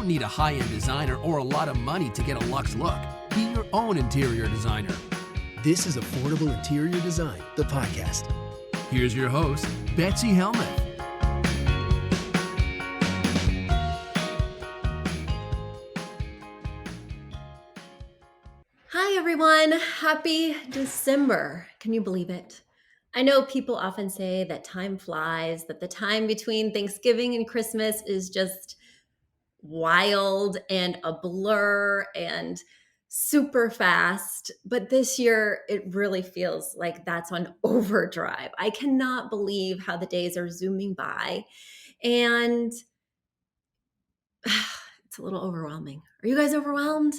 don't need a high-end designer or a lot of money to get a luxe look. Be your own interior designer. This is Affordable Interior Design, the podcast. Here's your host, Betsy Helmuth. Hi, everyone. Happy December. Can you believe it? I know people often say that time flies, that the time between Thanksgiving and Christmas is just wild and a blur and super fast. But this year, it really feels like that's on overdrive. I cannot believe how the days are zooming by. And it's a little overwhelming. Are you guys overwhelmed?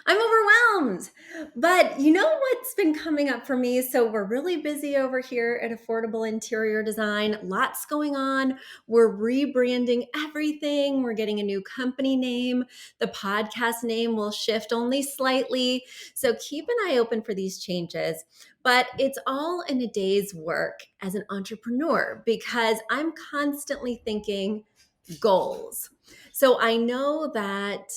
I'm overwhelmed. But you know what's been coming up for me? So we're really busy over here at Affordable Interior Design. Lots going on. We're rebranding everything. We're getting a new company name. The podcast name will shift only slightly. So keep an eye open for these changes. But it's all in a day's work as an entrepreneur because I'm constantly thinking goals. So I know that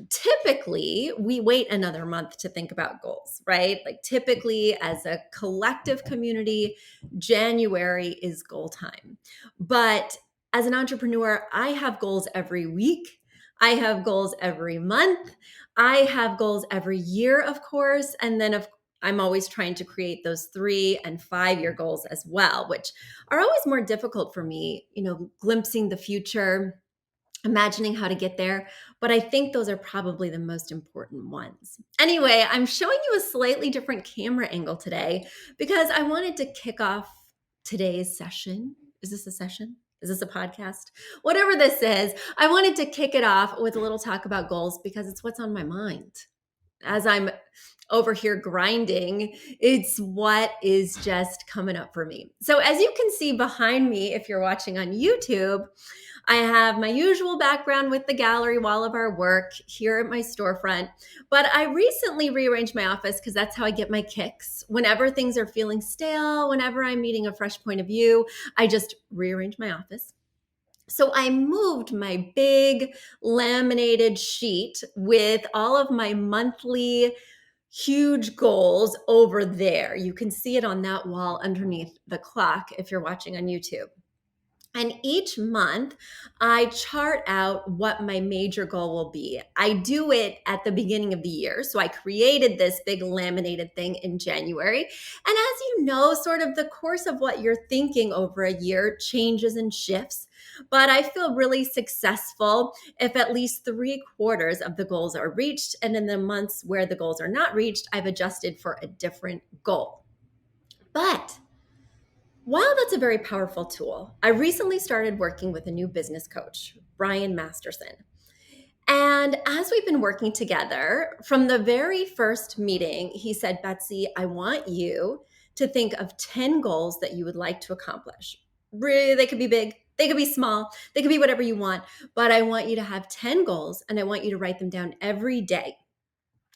typically we wait another month to think about goals, right? Like typically as a collective community, January is goal time. But as an entrepreneur, I have goals every week. I have goals every month. I have goals every year, of course. And then I'm always trying to create those 3 and 5 year goals as well, which are always more difficult for me, glimpsing the future, imagining how to get there, but I think those are probably the most important ones. Anyway, I'm showing you a slightly different camera angle today because I wanted to kick off today's session. Is this a session? Is this a podcast? Whatever this is, I wanted to kick it off with a little talk about goals because it's what's on my mind. As I'm over here grinding, it's what is just coming up for me. So as you can see behind me, if you're watching on YouTube, I have my usual background with the gallery wall of our work here at my storefront, but I recently rearranged my office because that's how I get my kicks. Whenever things are feeling stale, whenever I'm needing a fresh point of view, I just rearrange my office. So I moved my big laminated sheet with all of my monthly huge goals over there. You can see it on that wall underneath the clock if you're watching on YouTube. And each month, I chart out what my major goal will be. I do it at the beginning of the year. So I created this big laminated thing in January. And as you know, sort of the course of what you're thinking over a year changes and shifts. But I feel really successful if at least 3/4 of the goals are reached. And in the months where the goals are not reached, I've adjusted for a different goal. But while that's a very powerful tool, I recently started working with a new business coach, Brian Masterson. And as we've been working together, from the very first meeting, he said, Betsy, I want you to think of 10 goals that you would like to accomplish. Really, they could be big, they could be small, they could be whatever you want, but I want you to have 10 goals and I want you to write them down every day.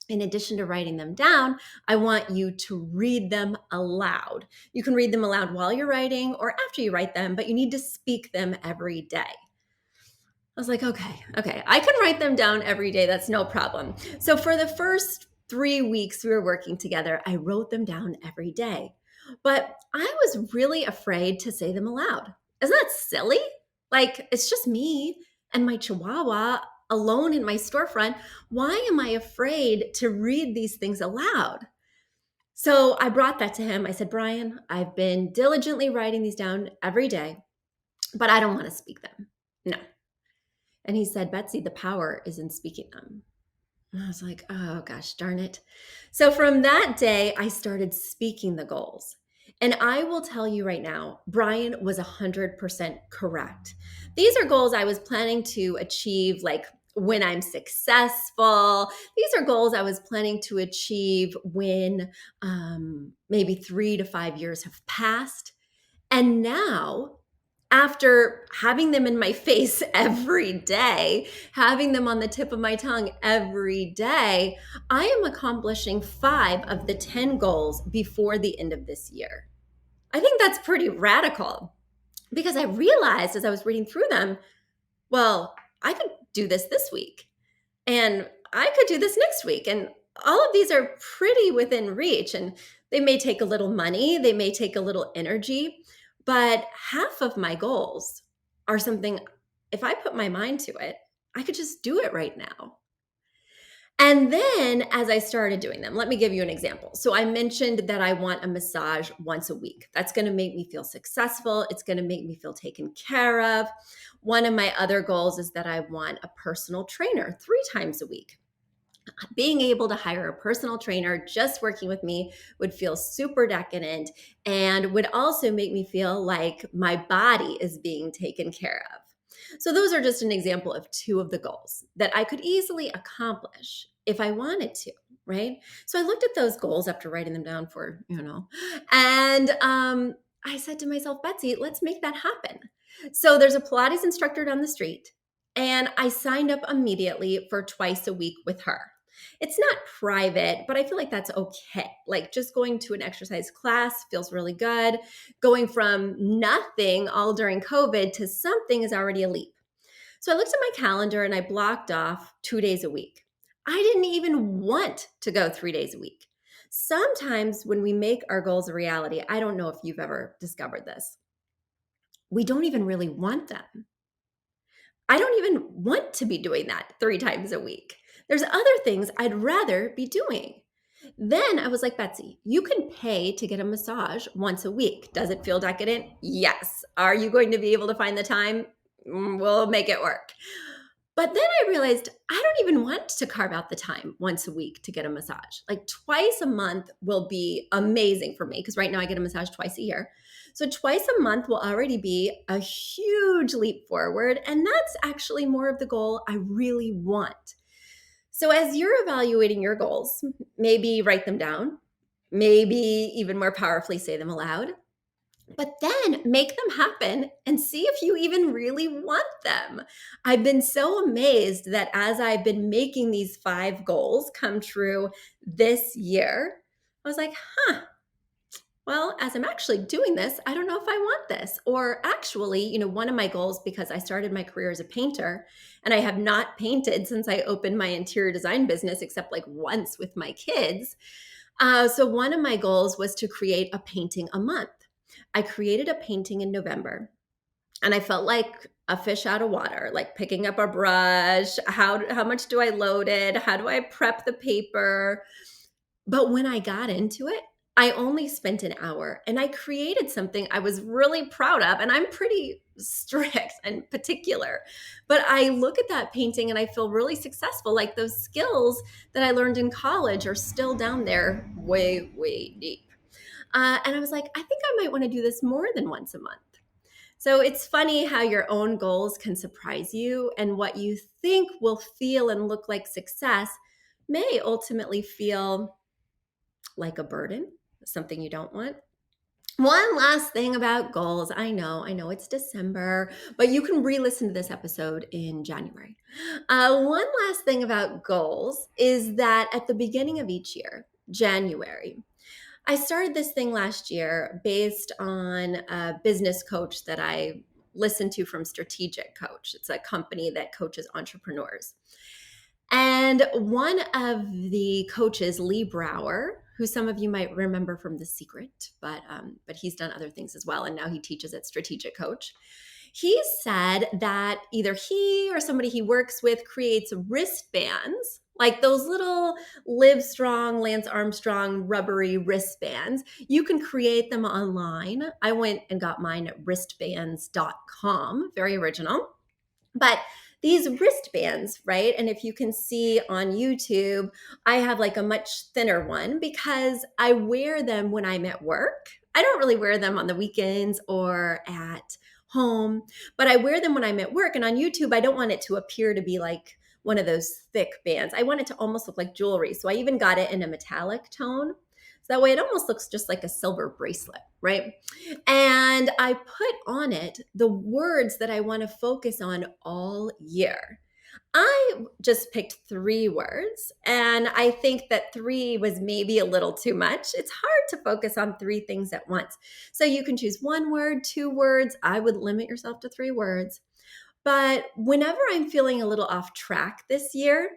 In addition to writing them down, I want you to read them aloud. You can read them aloud while you're writing or after you write them, but you need to speak them every day. I was like, okay, I can write them down every day. That's no problem. So for the first 3 weeks we were working together, I wrote them down every day. But I was really afraid to say them aloud. Isn't that silly? Like, it's just me and my chihuahua alone in my storefront. Why am I afraid to read these things aloud? So I brought that to him. I said, Brian, I've been diligently writing these down every day, but I don't want to speak them. No. And he said, Betsy, the power is in speaking them. And I was like, oh gosh, darn it. So from that day, I started speaking the goals. And I will tell you right now, Brian was 100% correct. These are goals I was planning to achieve like when I'm successful. These are goals I was planning to achieve when maybe 3 to 5 years have passed. And now, after having them in my face every day, having them on the tip of my tongue every day, I am accomplishing 5 of the 10 goals before the end of this year. I think that's pretty radical because I realized as I was reading through them, well, I could do this week, and I could do this next week. And all of these are pretty within reach, and they may take a little money, they may take a little energy, but half of my goals are something, if I put my mind to it, I could just do it right now. And then as I started doing them, let me give you an example. So I mentioned that I want a massage once a week. That's going to make me feel successful. It's going to make me feel taken care of. One of my other goals is that I want a personal trainer 3 times a week. Being able to hire a personal trainer just working with me would feel super decadent and would also make me feel like my body is being taken care of. So, those are just an example of 2 of the goals that I could easily accomplish if I wanted to, right? So, I looked at those goals after writing them down and I said to myself, Betsy, let's make that happen. So, there's a Pilates instructor down the street, and I signed up immediately for twice a week with her. It's not private, but I feel like that's okay. Like just going to an exercise class feels really good. Going from nothing all during COVID to something is already a leap. So I looked at my calendar and I blocked off 2 days a week. I didn't even want to go 3 days a week. Sometimes when we make our goals a reality, I don't know if you've ever discovered this, we don't even really want them. I don't even want to be doing that 3 times a week. There's other things I'd rather be doing. Then I was like, Betsy, you can pay to get a massage once a week. Does it feel decadent? Yes. Are you going to be able to find the time? We'll make it work. But then I realized I don't even want to carve out the time once a week to get a massage. Like twice a month will be amazing for me because right now I get a massage twice a year. So twice a month will already be a huge leap forward. And that's actually more of the goal I really want. So as you're evaluating your goals, maybe write them down, maybe even more powerfully say them aloud, but then make them happen and see if you even really want them. I've been so amazed that as I've been making these 5 goals come true this year, I was like, well, as I'm actually doing this, I don't know if I want this. Or actually, one of my goals, because I started my career as a painter and I have not painted since I opened my interior design business, except like once with my kids. So one of my goals was to create a painting a month. I created a painting in November and I felt like a fish out of water, like picking up a brush. How much do I load it? How do I prep the paper? But when I got into it, I only spent an hour and I created something I was really proud of. And I'm pretty strict and particular. But I look at that painting and I feel really successful. Like those skills that I learned in college are still down there way, way deep. And I was like, I think I might want to do this more than once a month. So it's funny how your own goals can surprise you, and what you think will feel and look like success may ultimately feel like a burden, something you don't want. One last thing about goals. I know it's December, but you can re-listen to this episode in January. One last thing about goals is that at the beginning of each year, January, I started this thing last year based on a business coach that I listened to from Strategic Coach. It's a company that coaches entrepreneurs. And one of the coaches, Lee Brower, who some of you might remember from The Secret, but he's done other things as well, and now he teaches at Strategic Coach. He said that either he or somebody he works with creates wristbands, like those little Live Strong, Lance Armstrong rubbery wristbands. You can create them online. I went and got mine at wristbands.com, very original. But these wristbands, right? And if you can see on YouTube, I have like a much thinner one because I wear them when I'm at work. I don't really wear them on the weekends or at home, but I wear them when I'm at work. And on YouTube, I don't want it to appear to be like one of those thick bands. I want it to almost look like jewelry. So I even got it in a metallic tone. So that way it almost looks just like a silver bracelet, right? And I put on it the words that I want to focus on all year. I just picked 3 words, and I think that 3 was maybe a little too much. It's hard to focus on 3 things at once. So you can choose 1 word, 2 words. I would limit yourself to 3 words. But whenever I'm feeling a little off track this year,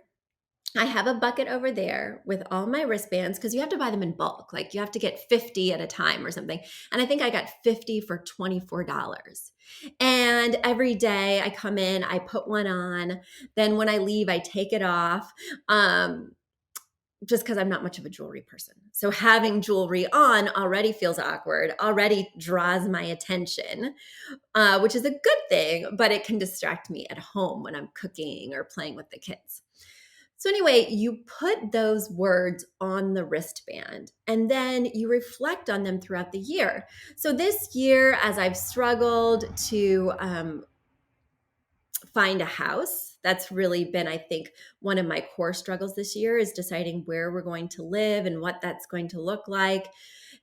I have a bucket over there with all my wristbands because you have to buy them in bulk. Like you have to get 50 at a time or something. And I think I got 50 for $24. And every day I come in, I put one on. Then when I leave, I take it off. Just because I'm not much of a jewelry person. So having jewelry on already feels awkward, already draws my attention, which is a good thing, but it can distract me at home when I'm cooking or playing with the kids. So, anyway, you put those words on the wristband and then you reflect on them throughout the year. So, this year, as I've struggled to find a house, that's really been, I think, one of my core struggles this year is deciding where we're going to live and what that's going to look like.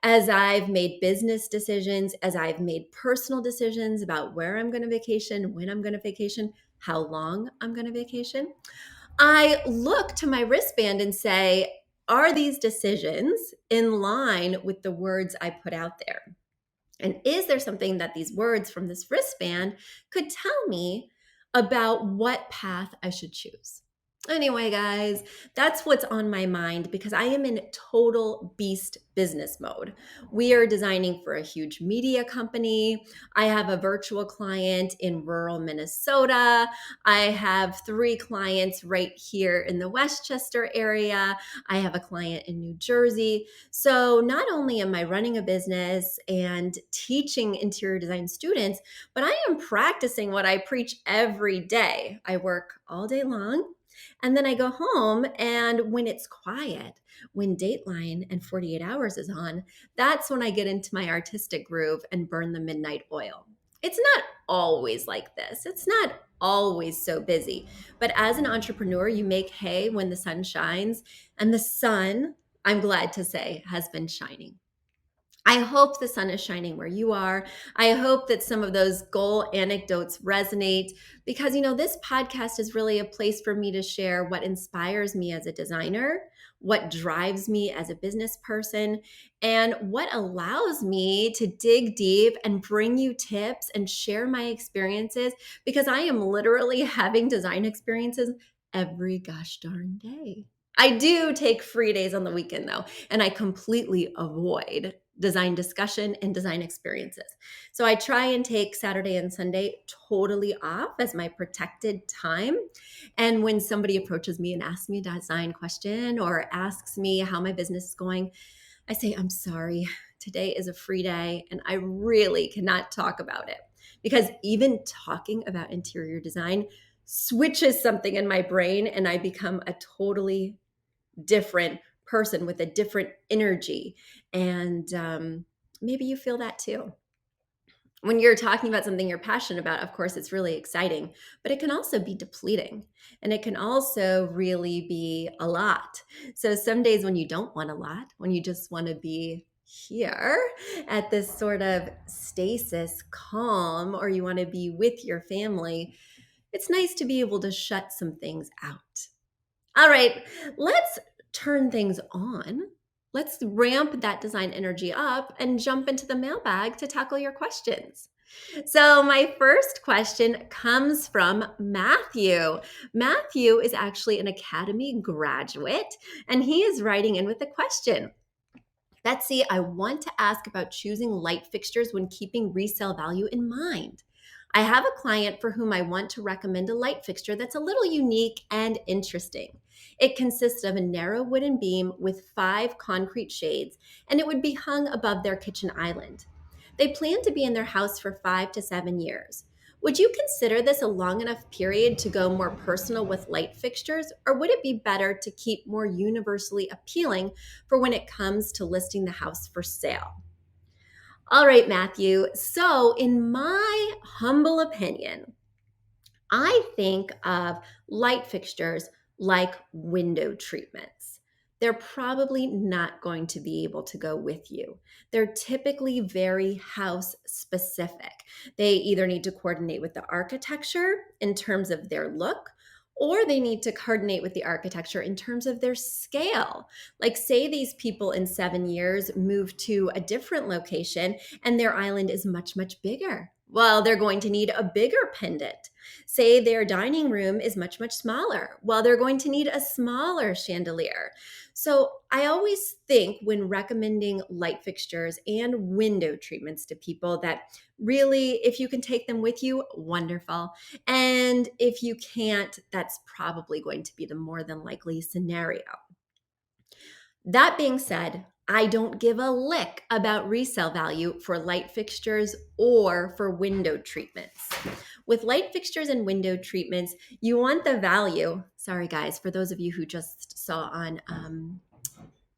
As I've made business decisions, as I've made personal decisions about where I'm going to vacation, when I'm going to vacation, how long I'm going to vacation, I look to my wristband and say, are these decisions in line with the words I put out there? And is there something that these words from this wristband could tell me about what path I should choose? Anyway, guys, that's what's on my mind because I am in total beast business mode. We are designing for a huge media company. I have a virtual client in rural Minnesota. I have 3 clients right here in the Westchester area. I have a client in New Jersey. So not only am I running a business and teaching interior design students, but I am practicing what I preach every day. I work all day long. And then I go home, and when it's quiet, when Dateline and 48 Hours is on, that's when I get into my artistic groove and burn the midnight oil. It's not always like this. It's not always so busy. But as an entrepreneur, you make hay when the sun shines, and the sun, I'm glad to say, has been shining. I hope the sun is shining where you are. I hope that some of those goal anecdotes resonate because, this podcast is really a place for me to share what inspires me as a designer, what drives me as a business person, and what allows me to dig deep and bring you tips and share my experiences because I am literally having design experiences every gosh darn day. I do take free days on the weekend though, and I completely avoid design discussion and design experiences. So I try and take Saturday and Sunday totally off as my protected time. And when somebody approaches me and asks me a design question or asks me how my business is going, I say, I'm sorry, today is a free day and I really cannot talk about it. Because even talking about interior design switches something in my brain and I become a totally different person with a different energy. And maybe you feel that too. When you're talking about something you're passionate about, of course, it's really exciting, but it can also be depleting and it can also really be a lot. So some days when you don't want a lot, when you just want to be here at this sort of stasis, calm, or you want to be with your family, it's nice to be able to shut some things out. All right, let's turn things on. Let's ramp that design energy up and jump into the mailbag to tackle your questions. So, my first question comes from Matthew. Matthew is actually an Academy graduate, and he is writing in with a question. Betsy, I want to ask about choosing light fixtures when keeping resale value in mind. I have a client for whom I want to recommend a light fixture that's a little unique and interesting. It consists of a narrow wooden beam with 5 concrete shades, and it would be hung above their kitchen island. They plan to be in their house for 5 to 7 years. Would you consider this a long enough period to go more personal with light fixtures, or would it be better to keep more universally appealing for when it comes to listing the house for sale? All right, Matthew. So, in my humble opinion, I think of light fixtures like window treatments. They're probably not going to be able to go with you. They're typically very house specific. They either need to coordinate with the architecture in terms of their look, or they need to coordinate with the architecture in terms of their scale. Like, say these people in 7 years move to a different location and their island is much, much bigger. Well, they're going to need a bigger pendant. Say their dining room is much, much smaller. Well, they're going to need a smaller chandelier. So I always think when recommending light fixtures and window treatments to people that really, if you can take them with you, wonderful. And if you can't, that's probably going to be the more than likely scenario. That being said, I don't give a lick about resale value for light fixtures or for window treatments. With light fixtures and window treatments, you want the value. Sorry, guys, for those of you who just saw on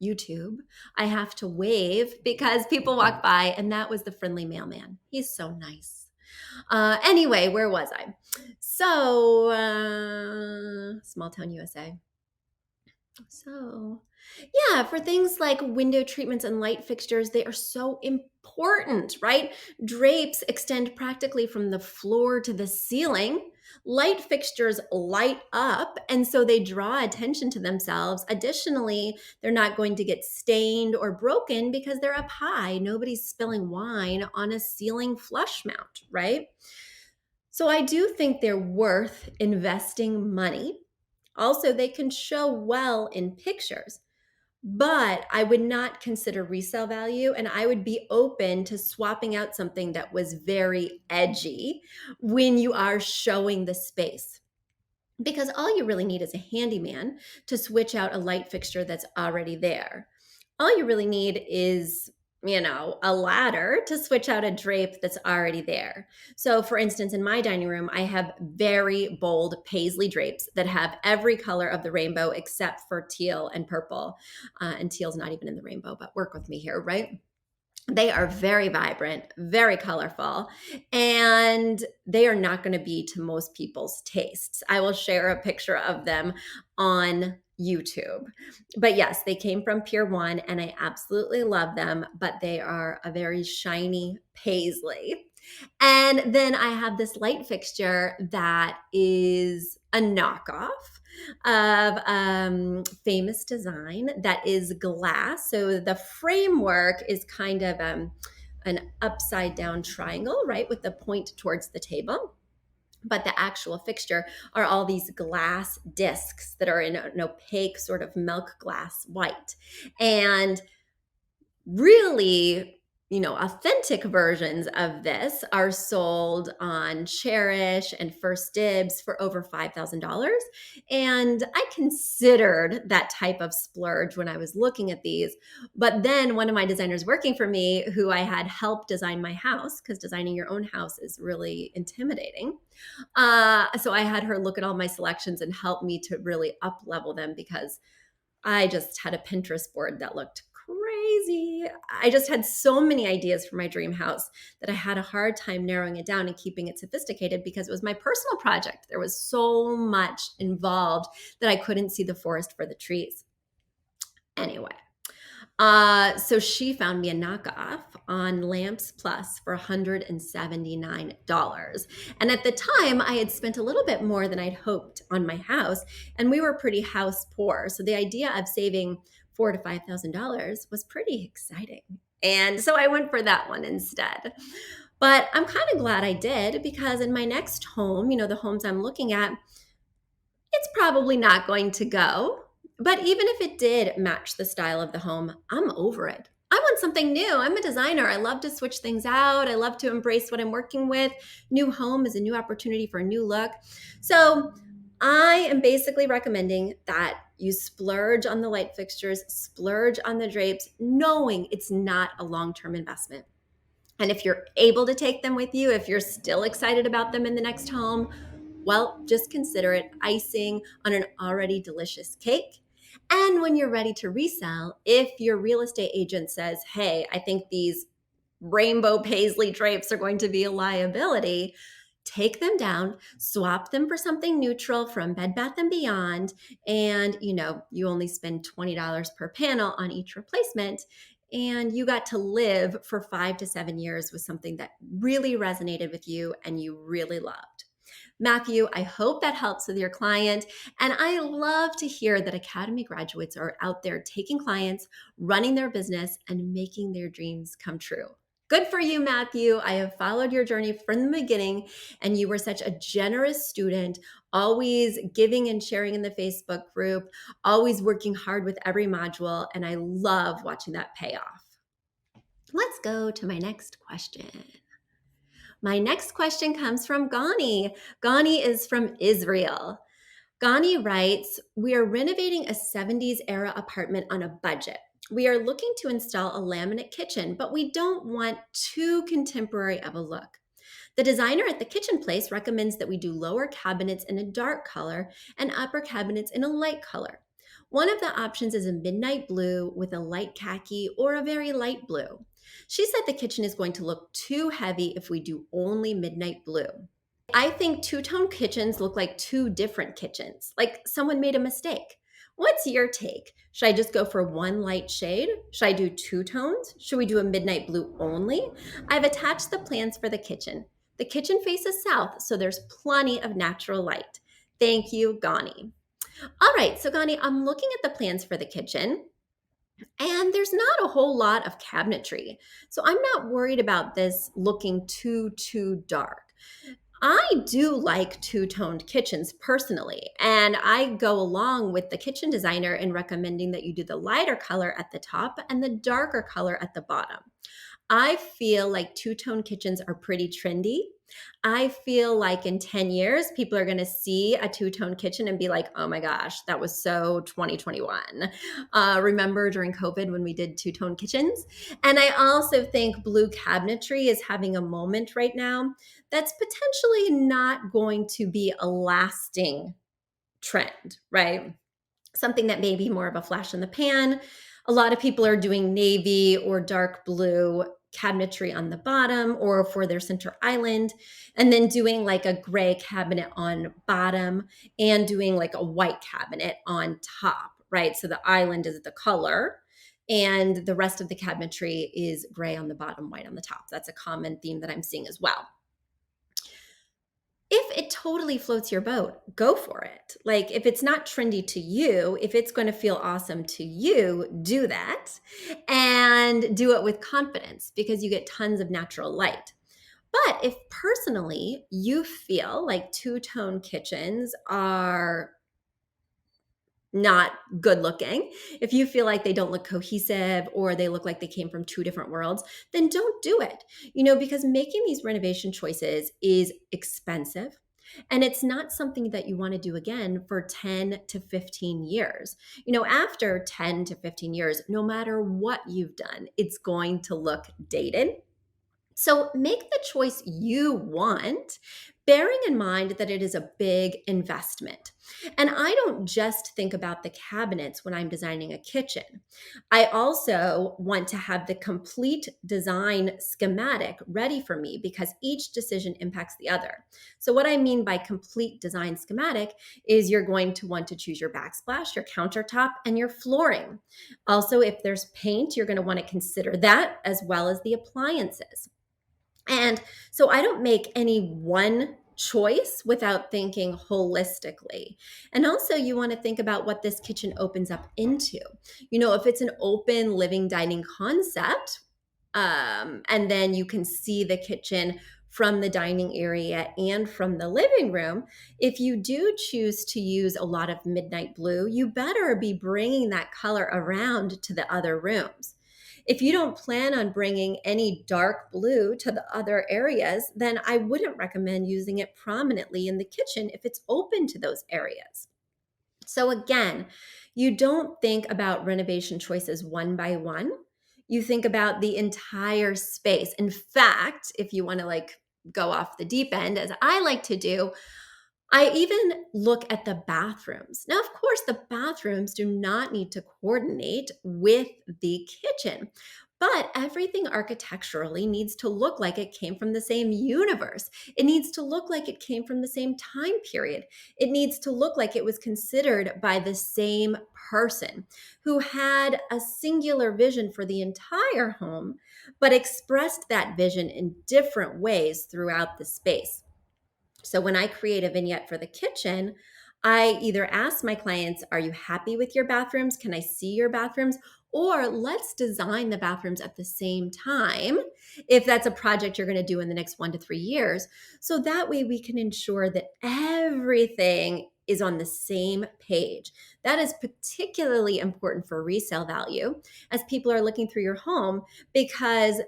YouTube, I have to wave because people walk by, and that was the friendly mailman. He's so nice. Anyway, where was I? So, small town USA. So, yeah, for things like window treatments and light fixtures, they are so important, right? Drapes extend practically from the floor to the ceiling. Light fixtures light up, and so they draw attention to themselves. Additionally, they're not going to get stained or broken because they're up high. Nobody's spilling wine on a ceiling flush mount, right? So I do think they're worth investing money. Also, they can show well in pictures, but I would not consider resale value, and I would be open to swapping out something that was very edgy when you are showing the space. Because all you really need is a handyman to switch out a light fixture that's already there. All you really need is, a ladder to switch out a drape that's already there. So, for instance, in my dining room, I have very bold paisley drapes that have every color of the rainbow except for teal and purple. And teal's not even in the rainbow, but work with me here, right? They are very vibrant, very colorful, and they are not going to be to most people's tastes. I will share a picture of them on YouTube. But yes, they came from Pier 1 and I absolutely love them, but they are a very shiny paisley. And then I have this light fixture that is a knockoff of famous design that is glass. So the framework is kind of an upside down triangle, right, with the point towards the table. But the actual fixture are all these glass discs that are in an opaque sort of milk glass white. And really, authentic versions of this are sold on Cherish and First Dibs for over $5,000. And I considered that type of splurge when I was looking at these. But then one of my designers working for me, who I had helped design my house, because designing your own house is really intimidating. So I had her look at all my selections and help me to really up level them because I just had a Pinterest board that looked crazy. I just had so many ideas for my dream house that I had a hard time narrowing it down and keeping it sophisticated because it was my personal project. There was so much involved that I couldn't see the forest for the trees. Anyway, so she found me a knockoff on Lamps Plus for $179. And at the time, I had spent a little bit more than I'd hoped on my house, and we were pretty house poor. So the idea of saving $4,000 to $5,000 was pretty exciting. And so I went for that one instead. But I'm kind of glad I did because in my next home, the homes I'm looking at, it's probably not going to go. But even if it did match the style of the home, I'm over it. I want something new. I'm a designer. I love to switch things out. I love to embrace what I'm working with. New home is a new opportunity for a new look. So I am basically recommending that you splurge on the light fixtures, splurge on the drapes, knowing it's not a long-term investment. And if you're able to take them with you, if you're still excited about them in the next home, well, just consider it icing on an already delicious cake. And when you're ready to resell, if your real estate agent says, hey, I think these rainbow paisley drapes are going to be a liability, take them down, swap them for something neutral from Bed Bath & Beyond, and you only spend $20 per panel on each replacement, and you got to live for 5 to 7 years with something that really resonated with you and you really loved. Matthew, I hope that helps with your client. And I love to hear that Academy graduates are out there taking clients, running their business, and making their dreams come true. Good for you, Matthew. I have followed your journey from the beginning, and you were such a generous student, always giving and sharing in the Facebook group, always working hard with every module, and I love watching that pay off. Let's go to my next question. My next question comes from Gonie. Gonie is from Israel. Gonie writes, we are renovating a 70s era apartment on a budget. We are looking to install a laminate kitchen, but we don't want too contemporary of a look. The designer at the kitchen place recommends that we do lower cabinets in a dark color and upper cabinets in a light color. One of the options is a midnight blue with a light khaki or a very light blue. She said the kitchen is going to look too heavy if we do only midnight blue. I think two-tone kitchens look like two different kitchens, like someone made a mistake. What's your take? Should I just go for one light shade? Should I do two tones? Should we do a midnight blue only? I've attached the plans for the kitchen. The kitchen faces south, so there's plenty of natural light. Thank you, Gonie. All right, so Gonie, I'm looking at the plans for the kitchen, and there's not a whole lot of cabinetry. So I'm not worried about this looking too dark. I do like two-toned kitchens personally, and I go along with the kitchen designer in recommending that you do the lighter color at the top and the darker color at the bottom. I feel like two-tone kitchens are pretty trendy. I feel like in 10 years, people are going to see a two-tone kitchen and be like, oh my gosh, that was so 2021. Remember during COVID when we did two-tone kitchens? And I also think blue cabinetry is having a moment right now that's potentially not going to be a lasting trend, right? Something that may be more of a flash in the pan. A lot of people are doing navy or dark blue cabinetry on the bottom or for their center island, and then doing like a gray cabinet on bottom and doing like a white cabinet on top, right? So the island is the color and the rest of the cabinetry is gray on the bottom, white on the top. That's a common theme that I'm seeing as well. If it totally floats your boat, go for it. Like if it's not trendy to you, if it's going to feel awesome to you, do that and do it with confidence because you get tons of natural light. But if personally you feel like two-tone kitchens are not good looking, if you feel like they don't look cohesive or they look like they came from two different worlds, then don't do it. Because making these renovation choices is expensive and it's not something that you want to do again for 10 to 15 years. After 10 to 15 years, no matter what you've done, it's going to look dated. So make the choice you want, bearing in mind that it is a big investment. And I don't just think about the cabinets when I'm designing a kitchen. I also want to have the complete design schematic ready for me because each decision impacts the other. So what I mean by complete design schematic is you're going to want to choose your backsplash, your countertop, and your flooring. Also, if there's paint, you're going to want to consider that as well as the appliances. And so I don't make any one choice without thinking holistically. And also, you want to think about what this kitchen opens up into. If it's an open living dining concept, and then you can see the kitchen from the dining area and from the living room, if you do choose to use a lot of midnight blue, you better be bringing that color around to the other rooms. If you don't plan on bringing any dark blue to the other areas, then I wouldn't recommend using it prominently in the kitchen if it's open to those areas. So again, you don't think about renovation choices one by one. You think about the entire space. In fact, if you want to go off the deep end, as I like to do, I even look at the bathrooms. Now, of course, the bathrooms do not need to coordinate with the kitchen, but everything architecturally needs to look like it came from the same universe. It needs to look like it came from the same time period. It needs to look like it was considered by the same person who had a singular vision for the entire home, but expressed that vision in different ways throughout the space. So when I create a vignette for the kitchen, I either ask my clients, are you happy with your bathrooms? Can I see your bathrooms? Or let's design the bathrooms at the same time if that's a project you're going to do in the next 1 to 3 years. So that way we can ensure that everything is on the same page. That is particularly important for resale value as people are looking through your home, because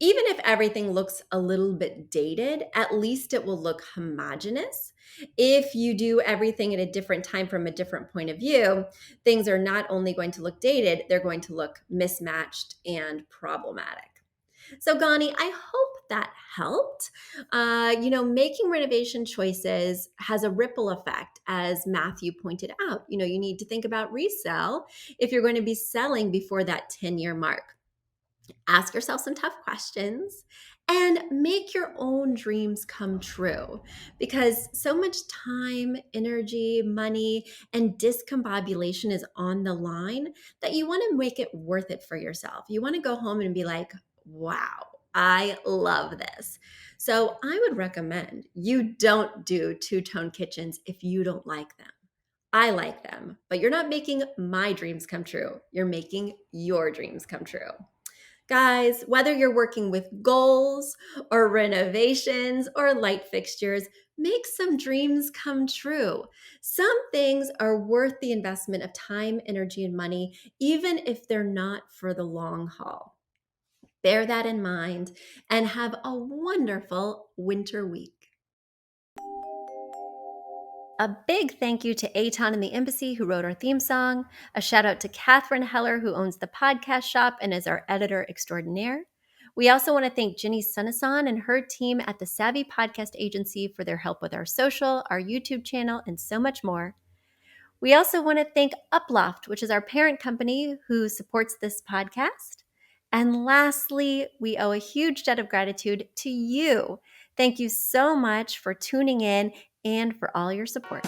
even if everything looks a little bit dated, at least it will look homogeneous. If you do everything at a different time from a different point of view, things are not only going to look dated, they're going to look mismatched and problematic. So, Gonie, I hope that helped. Making renovation choices has a ripple effect, as Matthew pointed out. You need to think about resale if you're going to be selling before that 10-year mark. Ask yourself some tough questions and make your own dreams come true, because so much time, energy, money, and discombobulation is on the line that you want to make it worth it for yourself. You want to go home and be like, wow, I love this. So I would recommend you don't do two-tone kitchens if you don't like them. I like them, but you're not making my dreams come true. You're making your dreams come true. Guys, whether you're working with goals or renovations or light fixtures, make some dreams come true. Some things are worth the investment of time, energy, and money, even if they're not for the long haul. Bear that in mind and have a wonderful winter week. A big thank you to Aton and the Embassy, who wrote our theme song. A shout out to Catherine Heller, who owns the podcast shop and is our editor extraordinaire. We also want to thank Ginny Sunasan and her team at the Savvy Podcast Agency for their help with our social, our YouTube channel, and so much more. We also want to thank Uploft, which is our parent company who supports this podcast. And lastly, we owe a huge debt of gratitude to you. Thank you so much for tuning in and for all your support.